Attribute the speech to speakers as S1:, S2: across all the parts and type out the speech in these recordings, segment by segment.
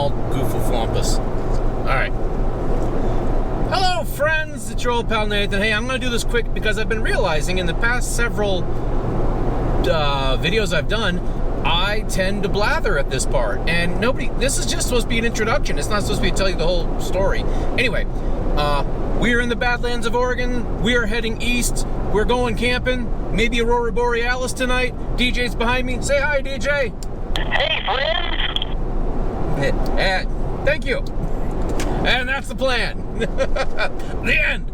S1: all goofle-flumpus. Alright. Hello, friends! It's your old pal Nathan. Hey, I'm going to do this quick because I've been realizing in the past several videos I've done, I tend to blather at this part. And this is just supposed to be an introduction. It's not supposed to be tell you the whole story. Anyway, we're in the Badlands of Oregon. We are heading east. We're going camping. Maybe Aurora Borealis tonight. DJ's behind me. Say hi, DJ.
S2: Hey, friends!
S1: Thank you. And that's the plan. The end.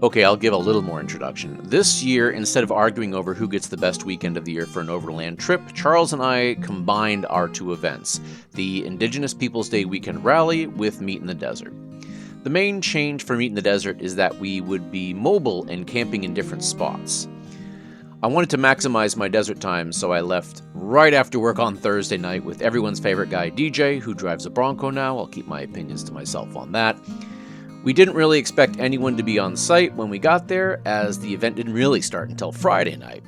S3: Okay, I'll give a little more introduction. This year, instead of arguing over who gets the best weekend of the year for an overland trip, Charles and I combined our two events, the Indigenous Peoples Day Weekend Rally with Meet in the Desert. The main change for Meet in the Desert is that we would be mobile and camping in different spots. I wanted to maximize my desert time, so I left right after work on Thursday night with everyone's favorite guy, DJ, who drives a Bronco now. I'll keep my opinions to myself on that. We didn't really expect anyone to be on site when we got there, as the event didn't really start until Friday night.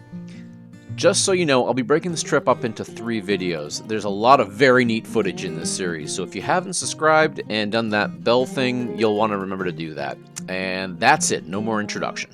S3: Just so you know, I'll be breaking this trip up into 3 videos. There's a lot of very neat footage in this series, so if you haven't subscribed and done that bell thing, you'll want to remember to do that. And that's it, no more introduction.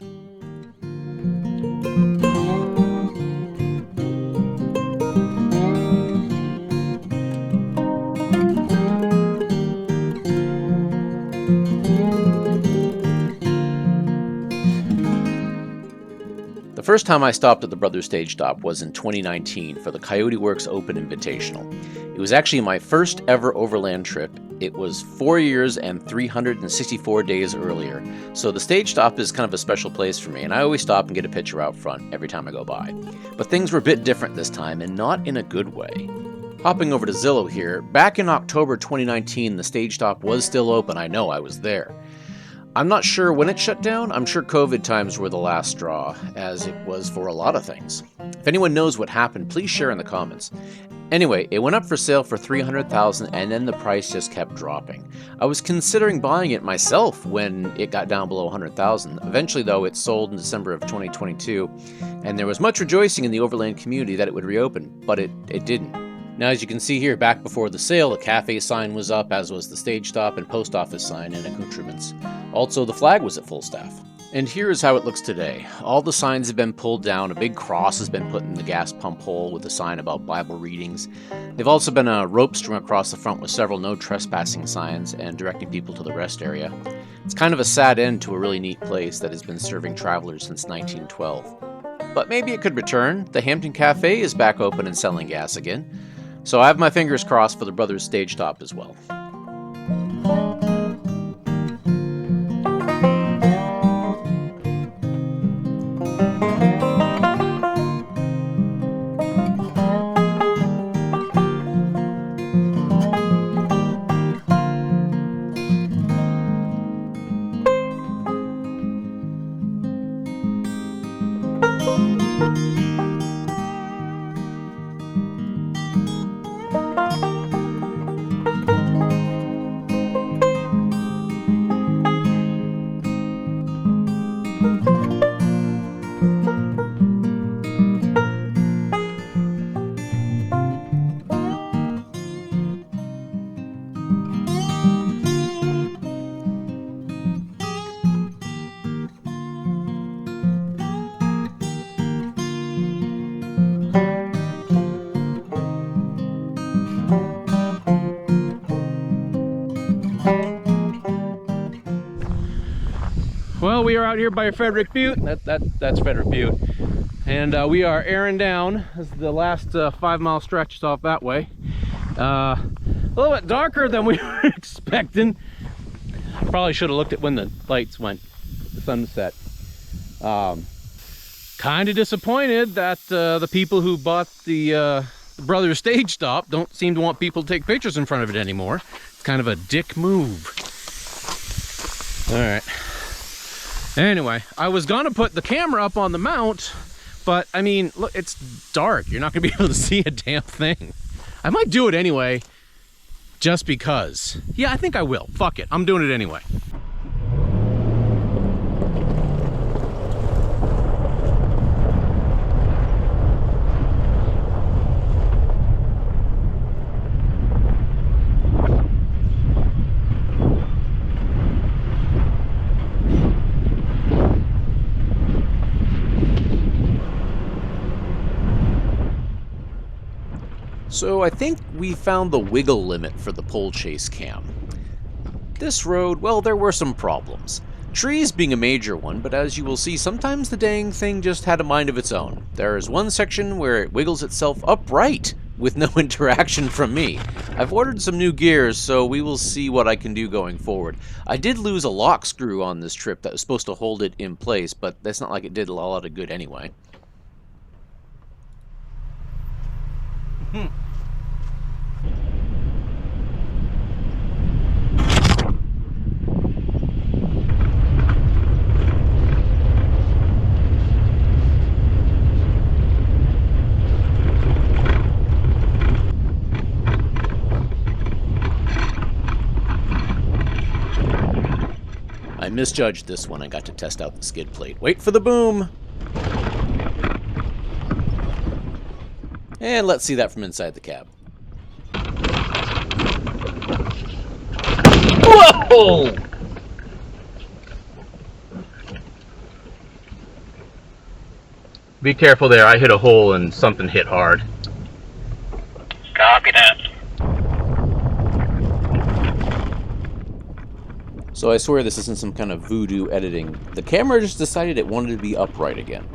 S3: The first time I stopped at the Brothers Stage Stop was in 2019 for the Coyote Works Open Invitational. It was actually my first ever overland trip. It was 4 years and 364 days earlier, so the stage stop is kind of a special place for me, and I always stop and get a picture out front every time I go by. But things were a bit different this time, and not in a good way. Hopping over to Zillow here, back in October 2019 the stage stop was still open. I know, I was there. I'm not sure when it shut down. I'm sure COVID times were the last straw, as it was for a lot of things. If anyone knows what happened, please share in the comments. Anyway, it went up for sale for $300,000 and then the price just kept dropping. I was considering buying it myself when it got down below $100,000. Eventually though, it sold in December of 2022, and there was much rejoicing in the Overland community that it would reopen, but it didn't. Now, as you can see here, back before the sale, the cafe sign was up, as was the stage stop and post office sign and accoutrements. Also, the flag was at full staff. And here is how it looks today. All the signs have been pulled down, a big cross has been put in the gas pump hole with a sign about Bible readings. They've also been a rope strung across the front with several no trespassing signs and directing people to the rest area. It's kind of a sad end to a really neat place that has been serving travelers since 1912. But maybe it could return. The Hampton Cafe is back open and selling gas again. So I have my fingers crossed for the Brothers Stage Stop as well.
S1: Well, we are out here by Frederick Butte. That's Frederick Butte. And we are airing down. This is the last 5-mile stretch off that way. A little bit darker than we were expecting. Probably should have looked at when the lights went, the sunset. Kind of disappointed that the people who bought the Brothers Stage Stop don't seem to want people to take pictures in front of it anymore. It's kind of a dick move. All right. Anyway, I was gonna put the camera up on the mount, but I mean, look, it's dark. You're not gonna be able to see a damn thing. I might do it anyway, just because. Yeah, I think I will. Fuck it, I'm doing it anyway.
S3: So I think we found the wiggle limit for the pole chase cam. This road, well, there were some problems. Trees being a major one, but as you will see, sometimes the dang thing just had a mind of its own. There is one section where it wiggles itself upright with no interaction from me. I've ordered some new gears, so we will see what I can do going forward. I did lose a lock screw on this trip that was supposed to hold it in place, but that's not like it did a lot of good anyway. I misjudged this one. I got to test out the skid plate. Wait for the boom! And let's see that from inside the cab. Whoa!
S1: Be careful there, I hit a hole and something hit hard.
S2: Copy that.
S3: So I swear this isn't some kind of voodoo editing. The camera just decided it wanted to be upright again.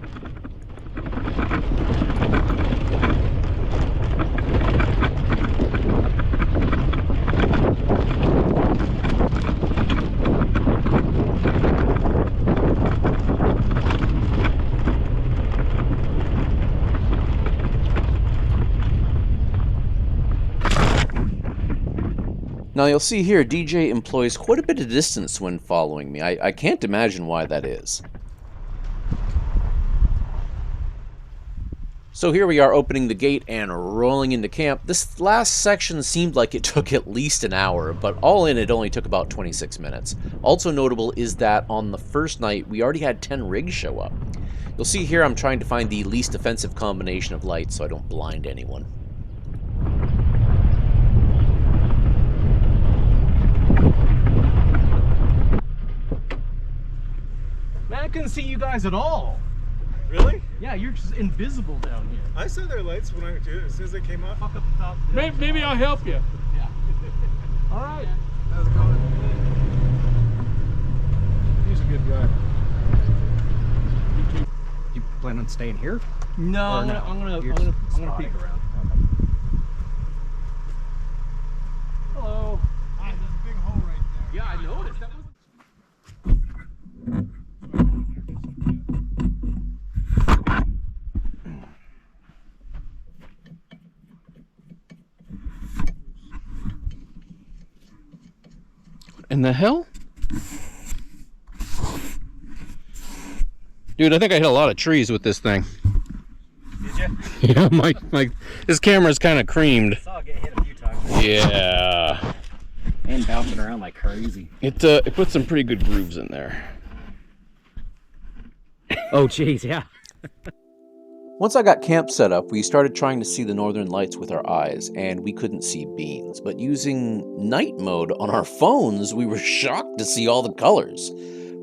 S3: Now you'll see here, DJ employs quite a bit of distance when following me. I can't imagine why that is. So here we are opening the gate and rolling into camp. This last section seemed like it took at least an hour, but all in it only took about 26 minutes. Also notable is that on the first night, we already had 10 rigs show up. You'll see here I'm trying to find the least offensive combination of lights so I don't blind anyone.
S1: Man, I couldn't see you guys at all.
S4: Really?
S1: Yeah, you're just invisible down here.
S4: I saw their lights when I did as soon as they came up.
S1: Fuck up the top.
S5: Maybe I'll help you.
S1: Yeah. All right.
S4: How's it going?
S5: He's a good guy.
S6: You plan on staying here?
S1: No, I'm gonna peek around. Hello.
S4: There's a big hole right there.
S1: Yeah, I noticed. That was. In the hell? Dude, I think I hit a lot of trees with this thing.
S4: Did you?
S1: Yeah, my this camera's kind of creamed.
S6: I saw it get hit a few times.
S1: Yeah.
S6: And bouncing around like crazy.
S1: It put some pretty good grooves in there.
S6: Oh, jeez, yeah.
S3: Once I got camp set up, we started trying to see the northern lights with our eyes, and we couldn't see beans. But using night mode on our phones, we were shocked to see all the colors.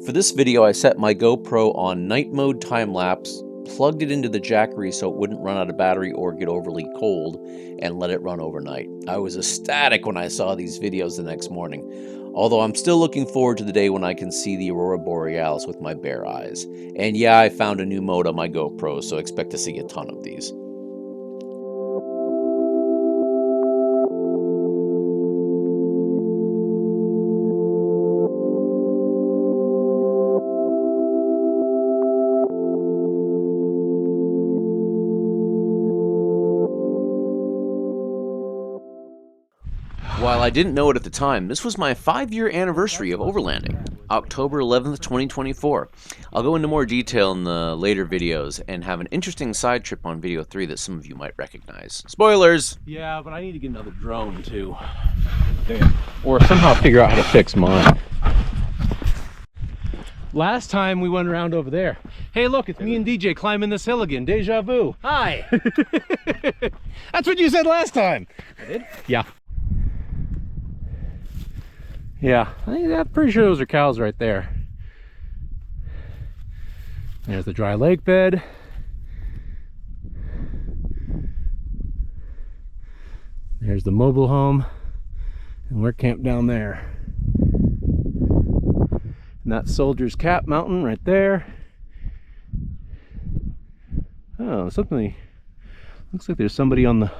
S3: For this video, I set my GoPro on night mode time-lapse, plugged it into the Jackery so it wouldn't run out of battery or get overly cold, and let it run overnight. I was ecstatic when I saw these videos the next morning. Although I'm still looking forward to the day when I can see the Aurora Borealis with my bare eyes. And yeah, I found a new mode on my GoPro, so expect to see a ton of these. While I didn't know it at the time, this was my 5-year anniversary of overlanding. October 11th, 2024. I'll go into more detail in the later videos and have an interesting side trip on video 3 that some of you might recognize. Spoilers!
S1: Yeah, but I need to get another drone too. Or somehow figure out how to fix mine. Last time we went around over there. Hey look, it's me and DJ climbing this hill again. Deja vu.
S6: Hi.
S1: That's what you said last time.
S6: I did?
S1: Yeah. Yeah, I'm pretty sure those are cows right there. There's the dry lake bed. There's the mobile home. And we're camped down there. And that's Soldier's Cap Mountain right there. Oh, something. Looks like there's somebody on the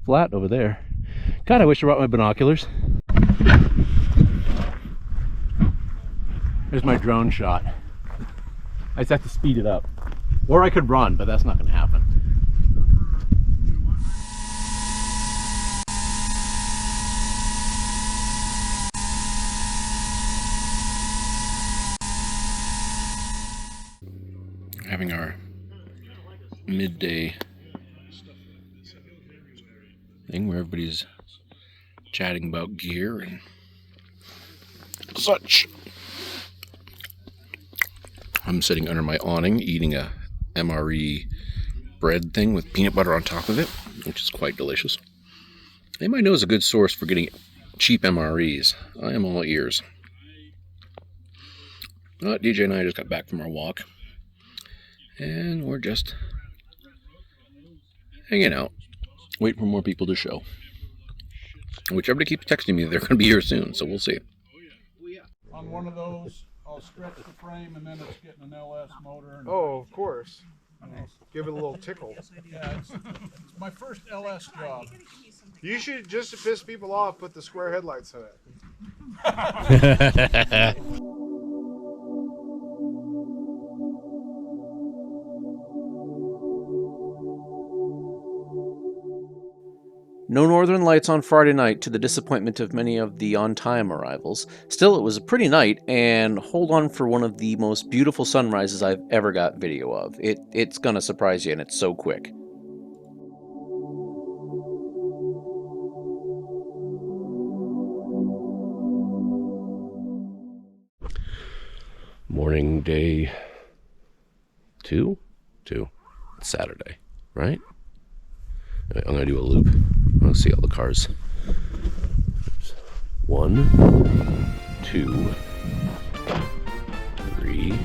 S1: flat over there. God, I wish I brought my binoculars. There's my drone shot. I just have to speed it up. Or I could run, but that's not going to happen. Having our midday thing where everybody's chatting about gear and such. I'm sitting under my awning eating a MRE bread thing with peanut butter on top of it, which is quite delicious. They might know is a good source for getting cheap MREs. I am all ears. DJ and I just got back from our walk, and we're just hanging out, waiting for more people to show. Which everybody keeps texting me they're going to be here soon, so we'll see.
S5: On one of those, I'll stretch the frame and then it's getting an LS motor. And
S4: Oh, of course. Give it a little tickle.
S5: yeah, it's my first LS job.
S4: You should, just to piss people off, put the square headlights in it.
S3: No northern lights on Friday night, to the disappointment of many of the on-time arrivals. Still, it was a pretty night, and hold on for one of the most beautiful sunrises I've ever got video of. It's gonna surprise you, and it's so quick. Morning day 2? It's Saturday, right? I'm gonna do a loop. Let's see all the cars. 1, 2, 3.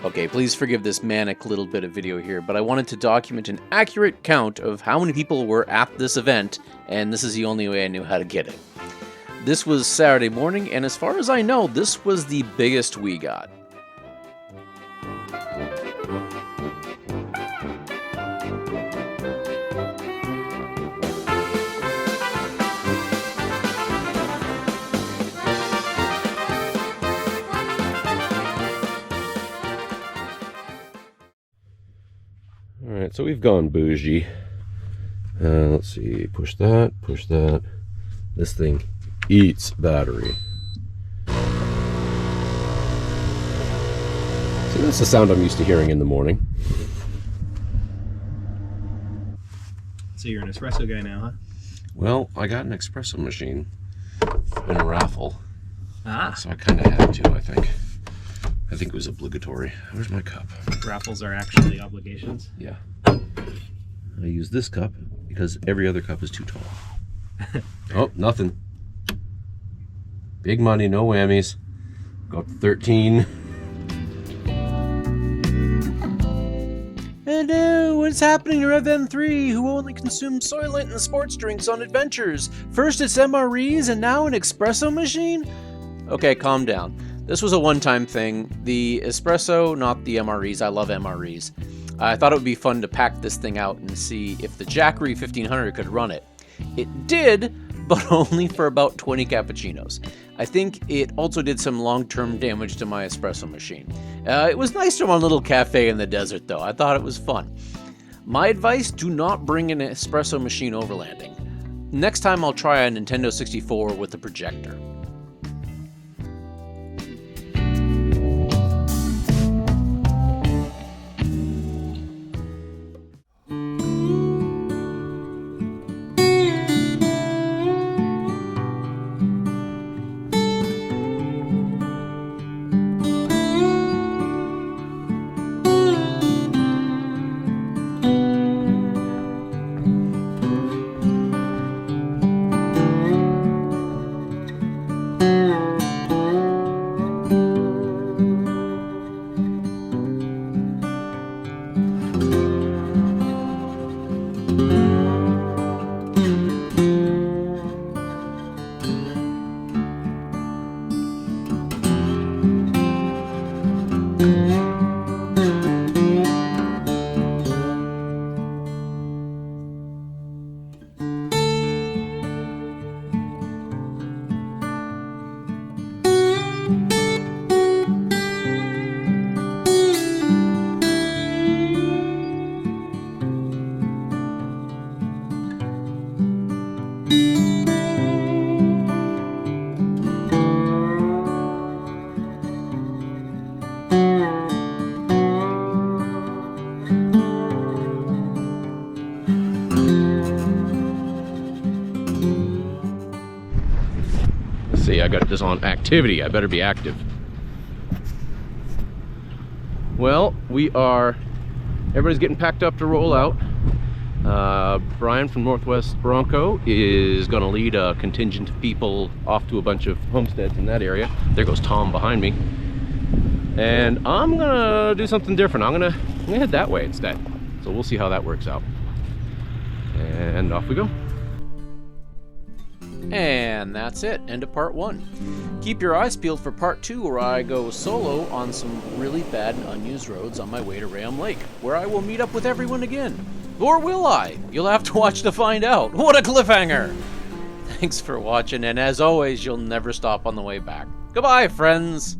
S3: Okay, please forgive this manic little bit of video here, but I wanted to document an accurate count of how many people were at this event, and this is the only way I knew how to get it. This was Saturday morning, and as far as I know, this was the biggest we got. Alright, so we've gone bougie. Let's see, push that. This thing eats battery. See, that's the sound I'm used to hearing in the morning.
S6: So you're an espresso guy now, huh?
S3: Well, I got an espresso machine in a raffle.
S6: Ah.
S3: So I kind of had to, I think. I think it was obligatory. Where's my cup?
S6: Raffles are actually obligations.
S3: Yeah. I use this cup because every other cup is too tall. Oh, nothing. Big money, no whammies. Go up to 13. Hello, what's happening to RevM3, who only consumes Soylent and sports drinks on adventures? First it's MREs and now an espresso machine? Okay, calm down. This was a one-time thing. The espresso, not the MREs. I love MREs. I thought it would be fun to pack this thing out and see if the Jackery 1500 could run it. It did, but only for about 20 cappuccinos. I think it also did some long-term damage to my espresso machine. It was nice from a little cafe in the desert, though. I thought it was fun. My advice, do not bring an espresso machine overlanding. Next time I'll try a Nintendo 64 with a projector.
S1: See, I got this on activity. I better be active. Well, everybody's getting packed up to roll out. Brian from Northwest Bronco is going to lead a contingent of people off to a bunch of homesteads in that area. There goes Tom behind me. And I'm going to do something different. I'm going to head that way instead. So we'll see how that works out. And off we go.
S3: And that's it, end of part 1. Keep your eyes peeled for part 2, where I go solo on some really bad and unused roads on my way to Ram Lake, where I will meet up with everyone again. Or will I? You'll have to watch to find out. What a cliffhanger! Thanks for watching, and as always, you'll never stop on the way back. Goodbye, friends!